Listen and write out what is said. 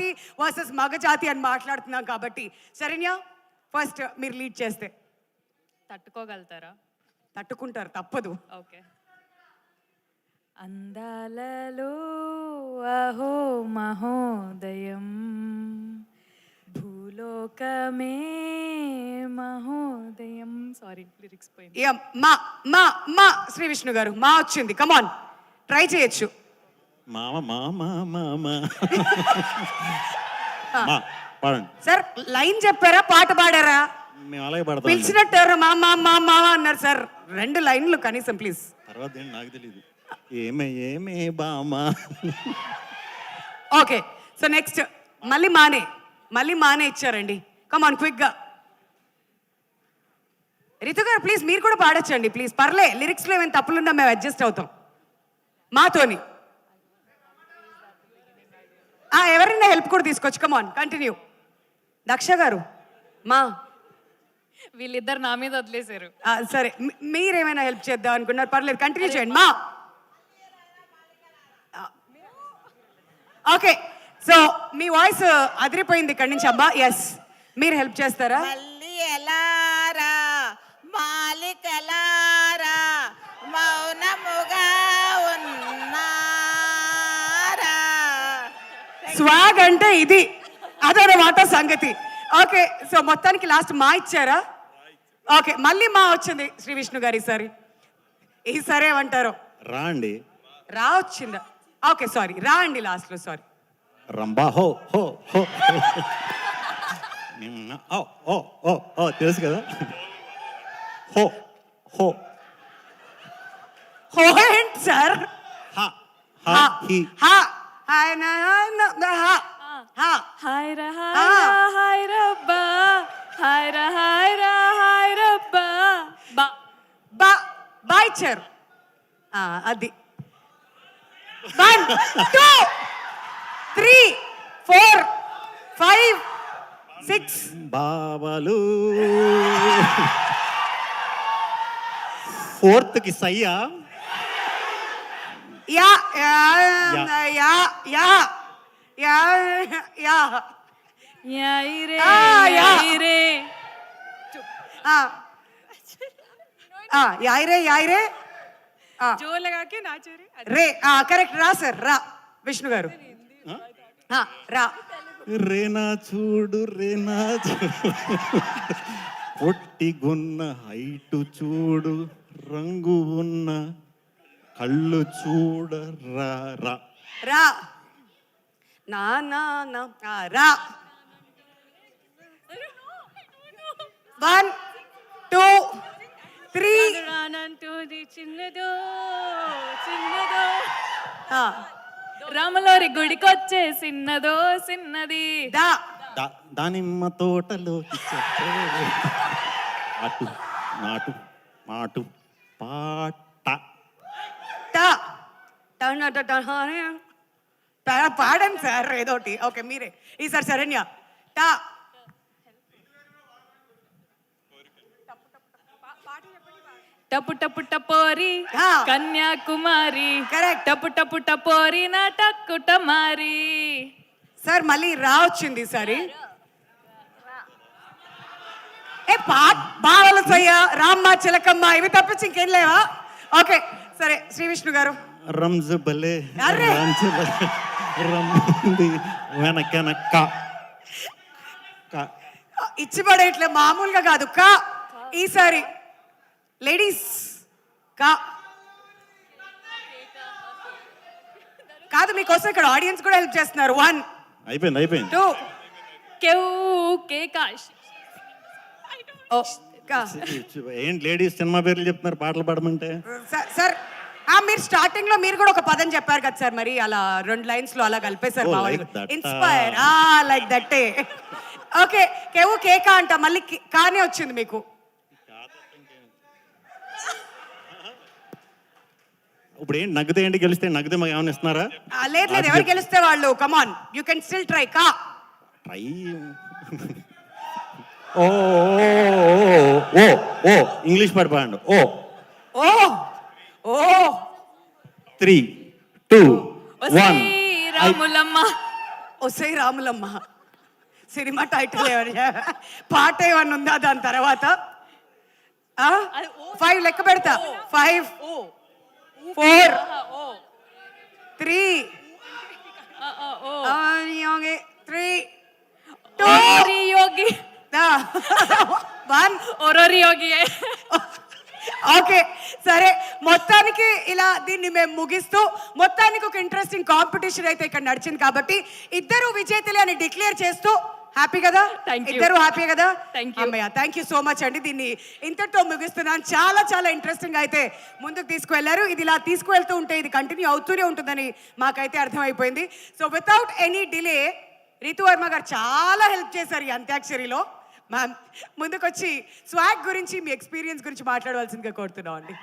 ఆడజాతి versus మగజాతి అని మాట్లాడుతున్నాం కాబట్టి శరణ్య ఫస్ట్ మీరు లీడ్ చేస్తే తట్టుకోగలుగుతారా? తట్టుకుంటారు, తప్పదు. ఓకే. అందాలలో అహో మహోదయం, భూలోకమే మహోదయం. సారీ లిరిక్స్ పోయింది. మా మా మా శ్రీ విష్ణు గారు మా వచ్చింది, కమాన్ ట్రై చేయొచ్చు. మామ మామ మామ సార్ లైన్ చెప్పారా పాట పాడారా? మేము అలాగే పడతాం. పిలిచినట్టు ఎవరు మా మా మా మా అన్నారు సార్. 2 లైన్లు కనీసం ప్లీజ్. తర్వాత ఏంటి నాకు తెలియదు. ఏమే ఏమే బామా. ఓకే సో నెక్స్ట్ మళ్ళీ మానే ఇచ్చారండి. కమాన్ క్విక్ గా. రితు గారు ప్లీజ్ మీరు కూడా పాడొచ్చండి ప్లీజ్, పర్లే. లిరిక్స్ లో ఏమైనా తప్పులున్నా మేము అడ్జస్ట్ అవుతాం మాతోని. ఎవరైనా హెల్ప్ కూడా తీసుకోవచ్చు. కమాన్ కంటిన్యూ. దక్ష గారు మా వీళ్ళిద్దరు నా మీద వదిలేశారు. సరే మీరేమైనా హెల్ప్ చేద్దాం అనుకున్నారు, పర్లేదు కంటిన్యూ చేయండి మా. ఓకే సో మీ వాయిస్ అదిరిపోయింది ఇక్కడి నుంచి అబ్బా. ఎస్ మీరు హెల్ప్ చేస్తారా? మళ్ళీ ఎలారా మాలికలారా మౌనముగా ఉన్నారా. స్వాగ్ అంటే ఇది, అదనమాట సంగతి. ఓకే సో మొత్తానికి లాస్ట్ మా ఇచ్చారా? ఓకే మళ్ళీ మా వచ్చింది శ్రీ విష్ణు గారు ఈసారి. ఈసారి ఏమంటారు? రా అండి. రా వచ్చిందా? ఓకే సారీ రా అండి లాస్ట్ లో. సారీ రంబా హో హో హో. ఓ ఓ ఓ ఓ తెలుసు కదా. హో హో హో ఏంటి సార్? హా హా హి హా హాయ్ నా హా హా హాయ్ రా హాయ్ రబ్బా, హాయ్ రా హాయ్ రబ్బా. బా బా బా ఇచ్చారు. అది 1 2 3 4 5 6 బావలు. ఫోర్త్ కి సయ్యా. యా యా యా యా యా యా యాయిరే యాయిరే యాయిరే జో లగాకే నాచరే. రే కరెక్ట్. రా సార్ రా విష్ణు గారు. రా రేనా చూడు రేనా చూడు, పొట్టి గున్న హైటు చూడు, రంగు ఉన్న కళ్ళు చూడ రా రా రా నా నా నా రా. 1 2 3 రానంటూది చిన్నదో చిన్నదో, ఆ రామలోరి గుడికొచ్చే చిన్నదో చిన్నది. దా దానిమ్మ తోటలో అటు నాటు మాటు పాట. టా పాడండి సార్ ఏదోటి. ఓకే మీరే ఈసారి శరణ్య. టా టపు టపు టపోరి కన్యాకుమారి, కరెక్ట్. టపు టపు టపోరి నా టక్కుటమారి. సార్ మళ్ళీ రా వచ్చింది ఈసారి. బావల సయ్య రామ్మ చిలకమ్మ ఇవి తప్పించి ఇంకేం లేవా? ఓకే సరే శ్రీ విష్ణు గారు. రంజు బలే అరే! రంజు బలే రమ్మంది వెనకెనక్క. ఇచ్చి పడేట్లే మామూలుగా కాదు. కా ఈసారి లేడీస్ కా కాదు మీకోసం ఇక్కడ ఆడియన్స్ కూడా హెల్ప్ చేస్తున్నారు. 1 అయిపోయింది 2 కేవ్ కేకాష్. ఏంటి లేడీస్ సినిమా పేర్లు చెప్తున్నారు పాటలు పాడమంటే? సార్ మీరు స్టార్టింగ్ లో మీరు కూడా ఒక పదం చెప్పారు కదా సార్, మరి అలా 2 లైన్స్ లో అలా కలిపేశారు. Oh, like that. Inspire like దట్టే. ఓకే కేవు కేకా అంట మళ్ళీ కానే వచ్చింది మీకు. ఇప్పుడు ఏంటి నగ్గితే ఏంటి గెలిస్తే నగ్గితే మాకు ఏమైనా ఇస్తున్నారా? లేదు లేదు ఎవరు గెలిస్తే వాళ్ళు. Come on you can still try. కా ట్రై. ఓ ఓ ఓ ఇంగ్లీష్ పాట పాడండి. ఓ ఓ ఓ 3 2 1. రాములమ్మ ఒసై రాములమ్మ సినిమా టైటిల్ పాట ఏమన్నా ఉందా దాని తర్వాత 5 లెక్క పెడతా 5 4 3 3 2 యోగి 1 ఓరోరి యోగి ఓకే సరే మొత్తానికి ఇలా దీన్ని మేము ముగిస్తూ మొత్తానికి ఒక ఇంట్రెస్టింగ్ కాంపిటీషన్ అయితే ఇక్కడ నడిచింది కాబట్టి ఇద్దరు విజేతలే అని డిక్లేర్ చేస్తూ హ్యాపీ కదా Thank you. ఇద్దరు హ్యాపీ కదా Thank you. అమ్మయ్య థ్యాంక్ యూ సో మచ్ అండి దీన్ని ఇంతటితో ముగిస్తున్నాను చాలా చాలా ఇంట్రెస్టింగ్ అయితే ముందుకు తీసుకువెళ్లారు ఇది ఇలా తీసుకువెళ్తూ ఉంటే ఇది కంటిన్యూ అవుతూనే ఉంటుందని మాకైతే అర్థమైపోయింది so without any delay Ritu Varma గారు చాలా హెల్ప్ చేశారు ఈ అంత్యాక్షరిలో మ్యామ్ ముందుకొచ్చి స్వాగ్ గురించి మీ ఎక్స్పీరియన్స్ గురించి మాట్లాడవలసిందిగా కోరుతున్నాం అండి